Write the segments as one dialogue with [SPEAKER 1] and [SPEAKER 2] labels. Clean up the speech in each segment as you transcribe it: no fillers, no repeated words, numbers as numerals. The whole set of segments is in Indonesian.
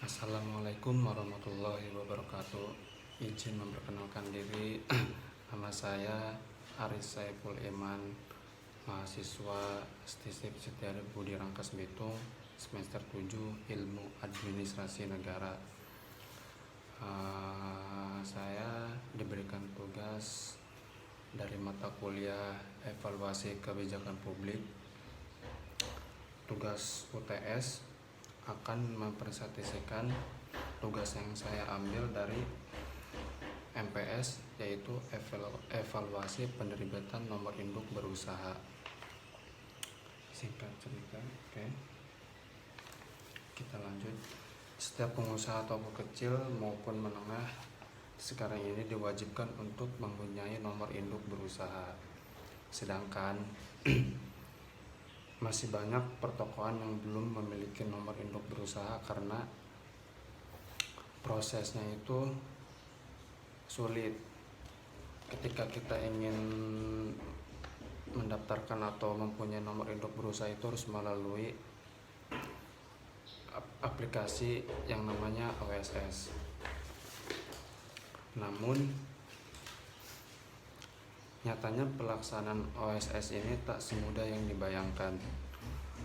[SPEAKER 1] Assalamualaikum warahmatullahi wabarakatuh. Izin memperkenalkan diri. Nama saya Aris Saiful Iman, mahasiswa STISIP Setiari Budi Rangkas Bitung, semester 7 Ilmu Administrasi Negara. Saya diberikan tugas dari mata kuliah Evaluasi Kebijakan Publik. Tugas UTS akan mempresentasikan tugas yang saya ambil dari MPS, yaitu evaluasi penerbitan nomor induk berusaha. Singkat cerita, kita lanjut. Setiap pengusaha toko kecil maupun menengah sekarang ini diwajibkan untuk mempunyai nomor induk berusaha. Sedangkan masih banyak pertokoan yang belum memiliki nomor induk berusaha karena prosesnya itu sulit. Ketika kita ingin mendaftarkan atau mempunyai nomor induk berusaha itu harus melalui aplikasi yang namanya OSS. Namun nyatanya pelaksanaan OSS ini tak semudah yang dibayangkan.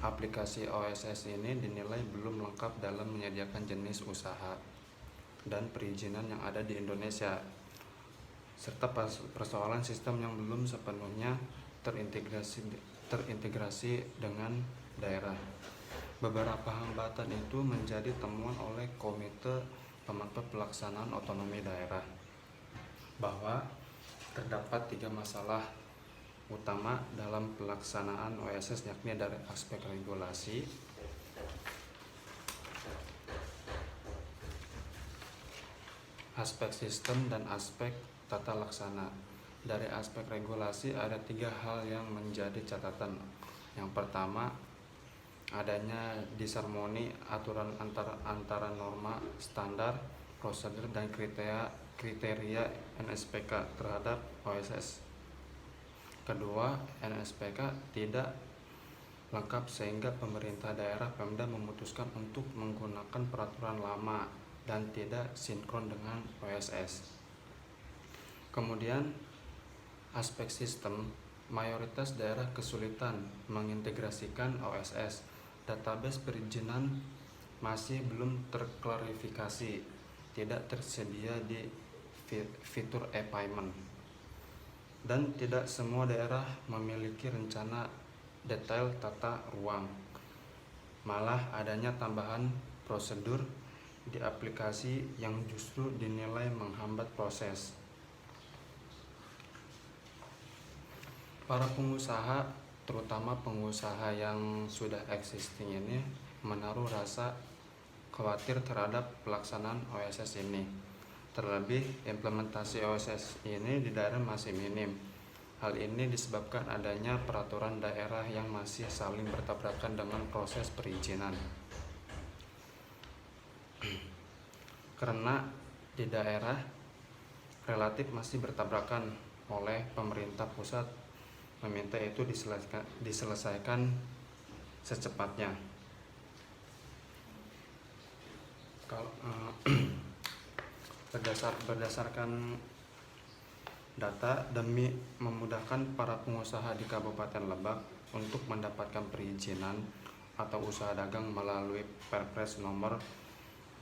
[SPEAKER 1] Aplikasi OSS ini dinilai belum lengkap dalam menyediakan jenis usaha dan perizinan yang ada di Indonesia, serta persoalan sistem yang belum sepenuhnya terintegrasi dengan daerah. Beberapa hambatan itu menjadi temuan oleh Komite Pemantau Pelaksanaan Otonomi Daerah, bahwa terdapat 3 masalah utama dalam pelaksanaan OSS, yakni dari aspek regulasi, aspek sistem, dan aspek tata laksana. Dari aspek regulasi ada 3 hal yang menjadi catatan. Yang pertama, adanya disharmoni aturan antara norma, standar, prosedur, dan kriteria NSPK terhadap OSS. Kedua, NSPK tidak lengkap sehingga pemerintah daerah Pemda memutuskan untuk menggunakan peraturan lama dan tidak sinkron dengan OSS. Kemudian, aspek sistem, mayoritas daerah kesulitan mengintegrasikan OSS. Database perizinan masih belum terklarifikasi, tidak tersedia di fitur e-payment, dan tidak semua daerah memiliki rencana detail tata ruang. Malah adanya tambahan prosedur di aplikasi yang justru dinilai menghambat proses. Para pengusaha, terutama pengusaha yang sudah existing ini, menaruh rasa khawatir terhadap pelaksanaan OSS ini. Terlebih, implementasi OSS ini di daerah masih minim. Hal ini disebabkan adanya peraturan daerah yang masih saling bertabrakan dengan proses perizinan. Karena di daerah relatif masih bertabrakan, oleh pemerintah pusat meminta itu diselesaikan secepatnya. Berdasarkan data, demi memudahkan para pengusaha di Kabupaten Lebak untuk mendapatkan perizinan atau usaha dagang melalui Perpres nomor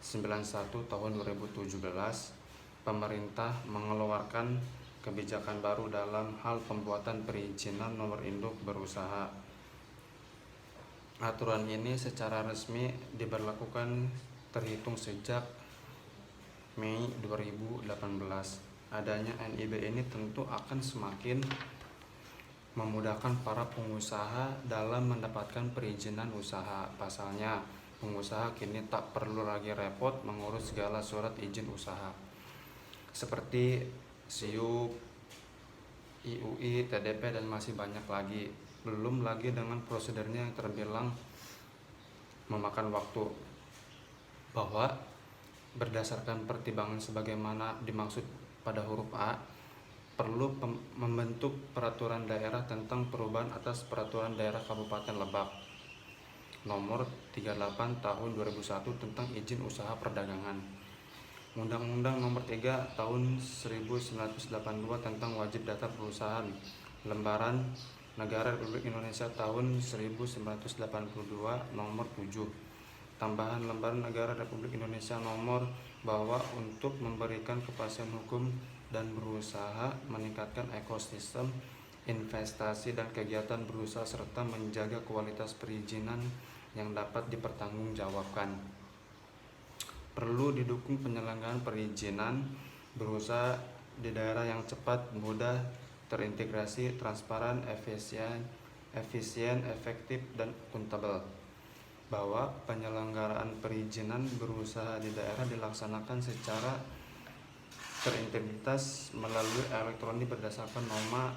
[SPEAKER 1] 91 tahun 2017, pemerintah mengeluarkan kebijakan baru dalam hal pembuatan perizinan nomor induk berusaha. Aturan ini secara resmi diberlakukan terhitung sejak Mei 2018. Adanya NIB ini tentu akan semakin memudahkan para pengusaha dalam mendapatkan perizinan usaha. Pasalnya, pengusaha kini tak perlu lagi repot mengurus segala surat izin usaha seperti SIUP, IUI, TDP, dan masih banyak lagi. Belum lagi dengan prosedurnya yang terbilang memakan waktu, bahwa berdasarkan pertimbangan sebagaimana dimaksud pada huruf A, perlu membentuk peraturan daerah tentang perubahan atas peraturan daerah Kabupaten Lebak. Nomor 38 Tahun 2001 tentang izin usaha perdagangan, Undang-Undang Nomor 3 Tahun 1982 tentang wajib data perusahaan, Lembaran Negara Republik Indonesia Tahun 1982 Nomor 7, Tambahan Lembaran Negara Republik Indonesia Nomor bahwa untuk memberikan kepastian hukum dan berusaha meningkatkan ekosistem investasi dan kegiatan berusaha serta menjaga kualitas perizinan yang dapat dipertanggungjawabkan. Perlu didukung penyelenggaraan perizinan berusaha di daerah yang cepat, mudah, terintegrasi, transparan, efisien, efektif, dan akuntabel. Bahwa penyelenggaraan perizinan berusaha di daerah dilaksanakan secara terintegritas melalui elektronik berdasarkan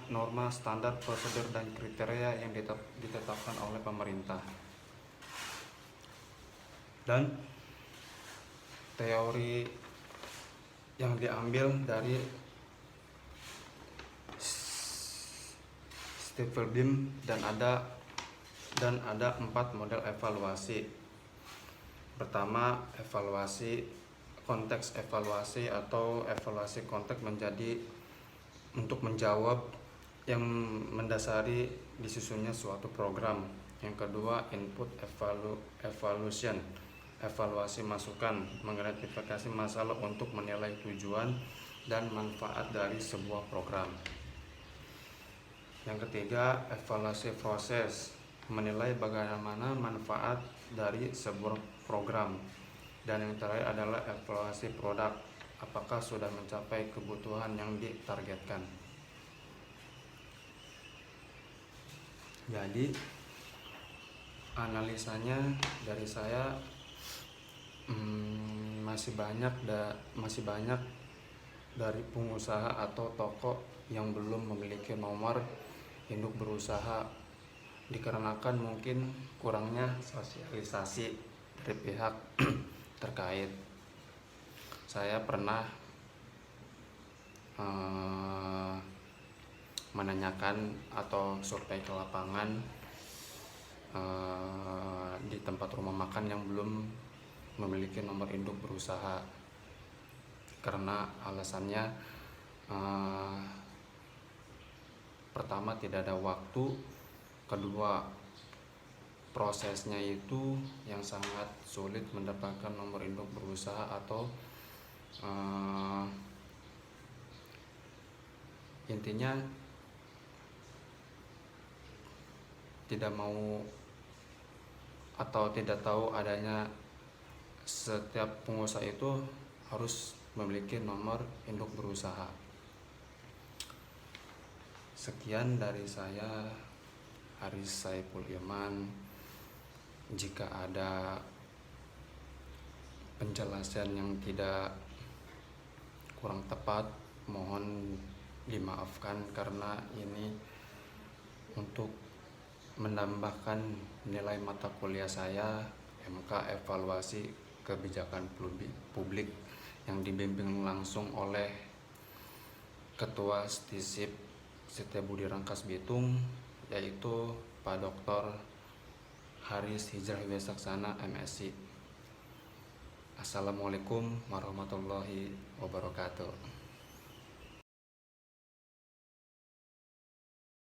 [SPEAKER 1] norma, standar, prosedur, dan kriteria yang ditetapkan oleh pemerintah. Dan teori yang diambil dari Steve Beam dan ada 4 model evaluasi. Pertama, konteks evaluasi atau evaluasi konteks menjadi untuk menjawab yang mendasari disusunnya suatu program. Yang kedua, input evaluation, evaluasi masukan, mengidentifikasi masalah untuk menilai tujuan dan manfaat dari sebuah program. Yang ketiga, evaluasi proses, menilai bagaimana manfaat dari sebuah program. Dan yang terakhir adalah evaluasi produk, apakah sudah mencapai kebutuhan yang ditargetkan. Jadi analisanya dari saya masih banyak dari pengusaha atau toko yang belum memiliki nomor induk berusaha, dikarenakan mungkin kurangnya sosialisasi dari pihak terkait. Saya pernah menanyakan atau survei ke lapangan di tempat rumah makan yang belum memiliki nomor induk berusaha, karena alasannya pertama tidak ada waktu, kedua prosesnya itu yang sangat sulit mendapatkan nomor induk berusaha, atau intinya tidak mau atau tidak tahu adanya setiap pengusaha itu harus memiliki nomor induk berusaha. Sekian dari saya, Haris Saiful Iman. Jika ada penjelasan yang tidak kurang tepat, mohon dimaafkan, karena ini untuk menambahkan nilai mata kuliah saya, MK Evaluasi Kebijakan Publik, yang dibimbing langsung oleh Ketua Stisip Setiabudi Rangkas Bitung, yaitu Pak Dr. Haris Hijrah Wisaksana, MSc. Assalamualaikum warahmatullahi wabarakatuh.